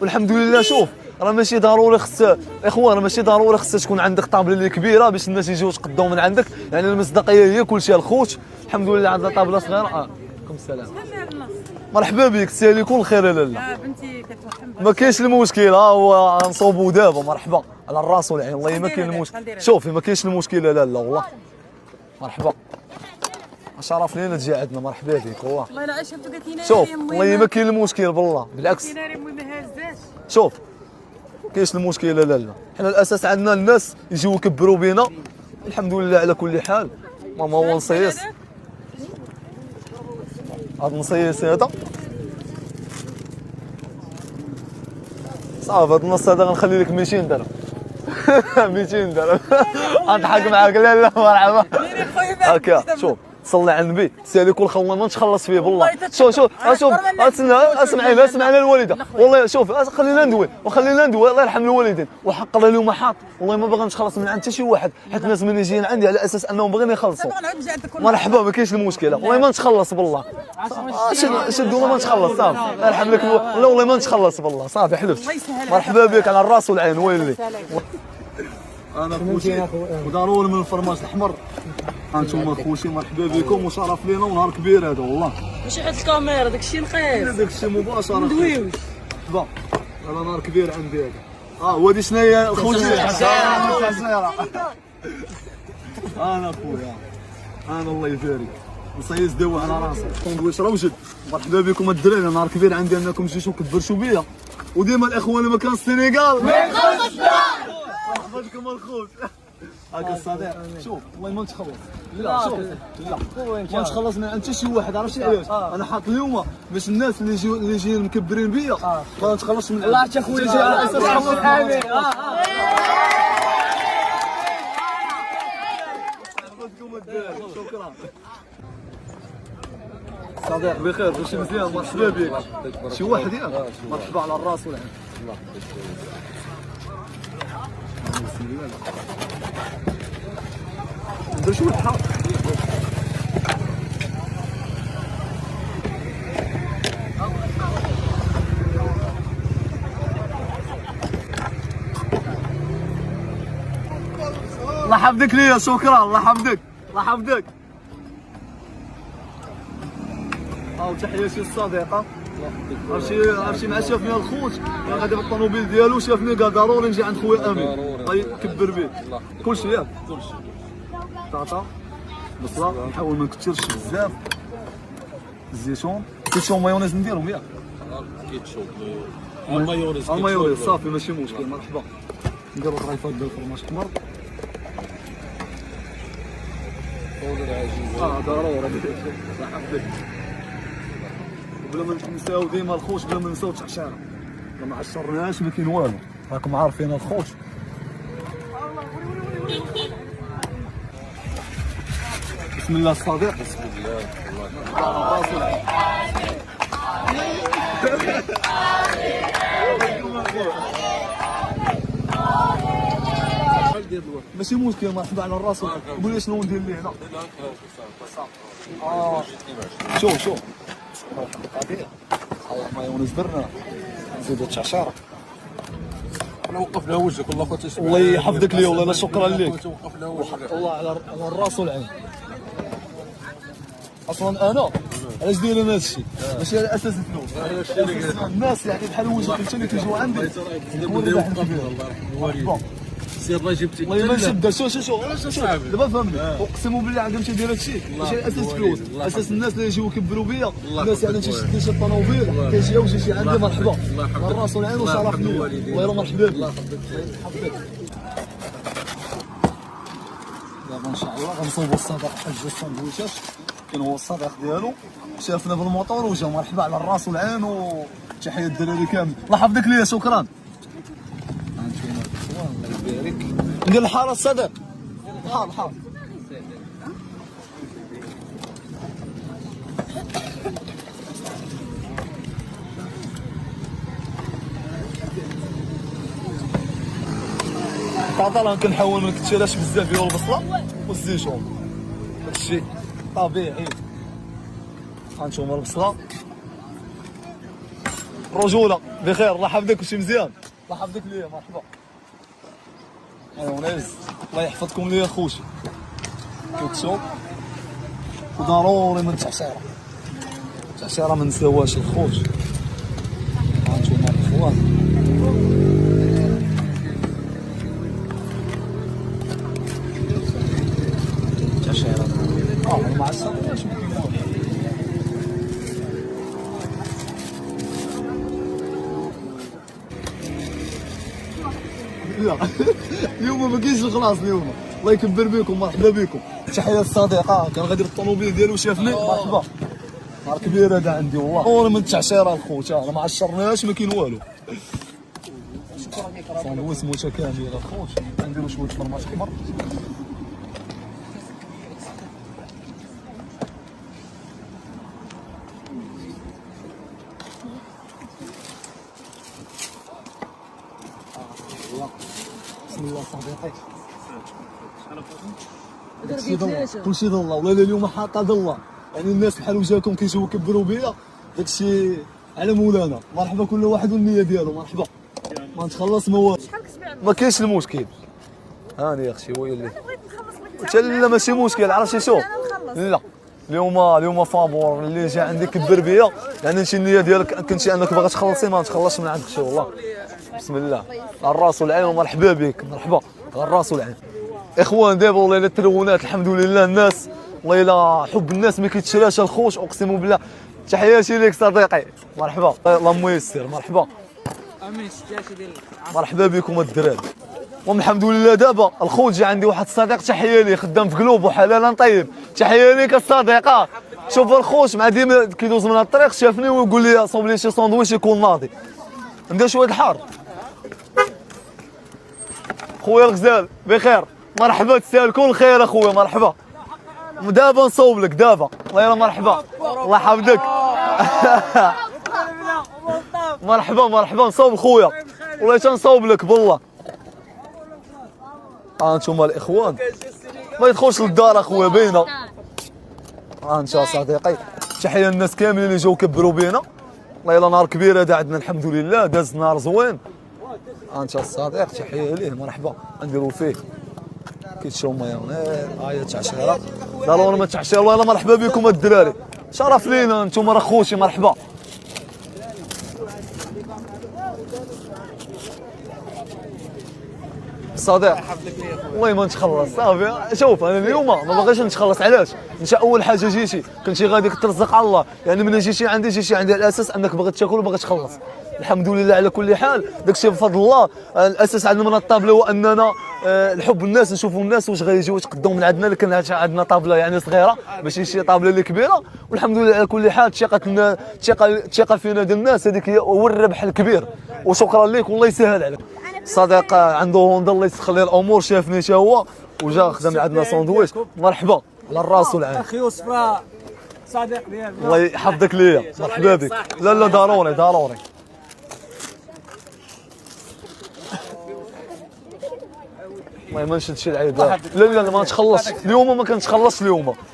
والحمد لله. شوف راه ماشي ضروري اخوان، ماشي ضروري خصها تكون عندك طابله اللي كبيره باش الناس يجيو يتقداو من عندك، يعني المصداقيه هي كلشي الخوت. الحمد لله عندنا طابله صغيره. عليكم السلام. مرحبا بك، تسالي كل خير يا لاله. بنتي كتوحم ما كاينش المشكل، ها هو نصوبوا دابا. مرحبا على الراس والعين، والله ما كاين المشكل. شوفي ما كاينش المشكل لا لا والله. مرحبا، شرف لينا تجي عندنا. مرحبا بك والله. والله الا شفت قالت لي شوف والله ما كاين المشكل بالله، بالعكس. قالت لي امي ما هازاش. شوف كاينش المشكل لا لا، حنا الاساس عندنا الناس يجيو يكبروا بينا. الحمد لله على كل حال. ماما هو نصيص، هاد النصيص هذا صافي. هاد النص هذا غنخلي لك 200 درهم. 200 درهم. غنضحك معاك. لا لا مرحبا. هكا شوف صلي على النبي، سالي كل خونا ما نتخلص فيه بالله. شوف اسمعينا الوالده والله. شوف خلينا ندوي الله يرحم الوالدين وحق الله اليوم حاط. والله ما باغي نتخلص من عند حتى شي واحد، حيت الناس من يجيين عندي على اساس انهم باغيين يخلصوا. مرحبا ما كاينش المشكله، والله ما نتخلص بالله. شد والله ما نتخلص صافي. الله يرحم لك والله ما نتخلص بالله صافي. حلفت. مرحبا بك على الراس والعين. ويلي انا خوتي وضروري من الفرماج الاحمر. انتم خوتي مرحبا بكم وشرف لينا ونهار كبير هذا والله. ماشي حيت الكاميرا داكشي نقيس، داكشي مباشره. ندويوش. مرحبا، هذا نهار كبير عندي هذا. وهادي شنو هي خوتي؟ الحصيره. انا خويا انا الله يبارك. نصيص دوا على راسي كندويش روجد. مرحبا بكم الدراري، نهار كبير عندي انكم جيتوا كبرتوا بيا. وديما الاخوان اللي مكان السنغال ما يخلصش. مرحبا بكم الخوت. هاكا الصديق. شوف والله ما نتخلص. لا شوف لا ما نتخلص من عند حتى شي واحد. عرفتي علاش؟ انا حاط اليوم باش الناس اللي جايين مكبرين بيا ما نتخلصش من الله حتى خويا جاي على اساس حامي. شكرا صديق بخير ماشي مزيان. مرحبا بك. شي واحد ياك؟ مرحبا على الراس والعين. ندير شويه الحار. الله يحفظك ليا. شكرا الله يحفظك الله يحفظك. تحياتي للصديقه. عرفتي مع شافني الخوت غادي بالطوموبيل ديالو، شافني قال ضروري نجي عند خويا امين غيكبر بيه كلشي ياك. كلشي طاطا بصله، نحاول ما نكثرش بزاف. الزيتون كيتشوب مايونيز نديرهم ياك. كيتشوب المايونيز صافي ماشي مشكل. مرحبا. نديرو طريفات ديال الفرماج احمر. ضروري. الله يحفظك. بلا ما ننساو ديما الخوت، بلا ما ننساو التعشاره. ما عشرناش ما كاين والو، راكم عارفين الخوت. بسم الله الصديق. بسم الله. ماشي مشكل. مرحبا على الراس. قول لي شنو ندير ليه هنا. شوف الله مايونيز درنا، نزيدو التعشاره. انا وقف لها وجهك والله خوتي. الله يحفظك لي والله. شكرا لك وقف لها وجهك والله على الراس والعين. اصلا انا علاش داير انا هادشي؟ ماشي على اساس الفلوس. الناس يعني بحال وجهك انت اللي كيجيو عندي. سير الله جبتي. والله ما نشد. شوف دابا فهمني. اقسم بالله عاد نمشي ندير هادشي ماشي على اساس فلوس، اساس الناس اللي يجيو يكبروا بيا. الناس يعني تيشد شي طوموبيل كيجيو شي عندي. مرحبا على الراس والعين وشرف ليا. الله يرحم مرحبا بك. الله يحفظك. دابا ان شاء الله غنصوبوا الصديق حاج الساندويشات. كاين هو الصديق ديالو شافنا بالموطور وجا. مرحبا على الراس والعين وتحيه الدراري كامل. الله يحفظك ليا. شكرا. الله يبارك. ندير الحاره الصديق. حار طاطا. كنحاول ما نكثرش بزاف ديال البصله والزيتون، هادشي طبيعي. هانتوما البصله رجوله بخير الله يحفظك وشي مزيان الله يحفظك ليا مرحبا ايوا ناس الله يحفظكم ليا خوتي كتشوف ضروري من التعشيره التعشيره ما نساوهاش الخوت ها انتوما الاخوان التعشيره مع السلامه شنو كيقول لا اليوم ما كاينش الخلاص اليوم الله يكبر بكم مرحبا بكم تحيه للصديقه كان غادي بالطوموبيل ديالو شافني مرحبا نهار كبير هذا عندي والله وانا من التعشيره الخوت انا ما عشرناش ما كاين والو ساندويش متكامل الخوت نديرو شويه فرماج حمر بسم الله صديقي كلشي ضل الله ولا اليوم حاطه ضل الله يعني الناس بحال وجهكم كيجيو يكبروا بيا داكشي على مولانا مرحبا كل واحد والنيه ديالو مرحبا ما نتخلص ما والو ما كاينش المشكل هاني اختي هو اللي حتى لا ماشي مشكل عرفتي شوف لا اليوم فابور اللي جا عندي كبر بيا يعني شي النيه ديالك كنتي انك باغا تخلصي ما تخلصش من عندك شي والله بسم الله الراس والعين ومرحبا بك مرحبا الراس والعين اخوان دابا والله الا التلونات الحمد لله الناس والله الا حب الناس ما كيتشراش الخوت اقسم بالله تحياتي لك صديقي مرحبا اللهم يسر مرحبا مرحبا بكم الدراري والحمد لله دابا الخوت جا عندي واحد الصديق تحيه ليه خدام في قلوب وحلالا طيب تحيه ليك الصديقه شوف الخوت مع ديما كيدوز من الطريق شافني ويقول لي صوب لي شي ساندويش يكون ناضي ندير شويه الحار خويا الغزال بخير مرحبا تسال كل خير اخويا مرحبا دابا نصوب لك دابا الله يلا مرحبا الله يحفظك مرحبا نصوب خويا والله تنصوب لك بالله انتم الاخوان ما يدخلش للدار اخويا بينا انت صديقي تحيه للناس كاملين اللي جاو كبروا بينا الله يلا نهار كبير هذا عندنا الحمد لله داز نهار زوين انت الصديق تحيه ليه مرحبا نديرو فيه كيتشرو مايونيز هاهي التعشيره ضروري ما تعشير والله مرحبا بكم الدراري شرف لينا انتم راه خوتي مرحبا صديق والله ما نتخلص صافي شوف انا اليوم ما باغيش نتخلص علاش انت اول حاجه جيتي كنتي غادي ترزق على الله يعني من جيتي عندي على الاساس انك باغي تاكل وباغي تخلص الحمد لله على كل حال داكشي بفضل الله الاساس عندنا من الطابله هو اننا الحب الناس نشوفوا الناس واش غيجيو يتقدموا من عندنا لكن عندنا طابله يعني صغيره ماشي شي طابله اللي كبيره والحمد لله على كل حال الثقه فينا ديال الناس هذيك هو الربح الكبير وشكرا لك والله يسهل عليك صديق عنده هوندا الله يسخر ليه الامور شافني حتى هو وجا خدم عندنا ساندويش مرحبا على الراس والعين اخي وصفه صديق ديالي الله يحفظك ليا مرحبا بك لا ضروري والله ما نشدش العيب لا ما نتخلصش اليوم ما كنتخلصش اليوم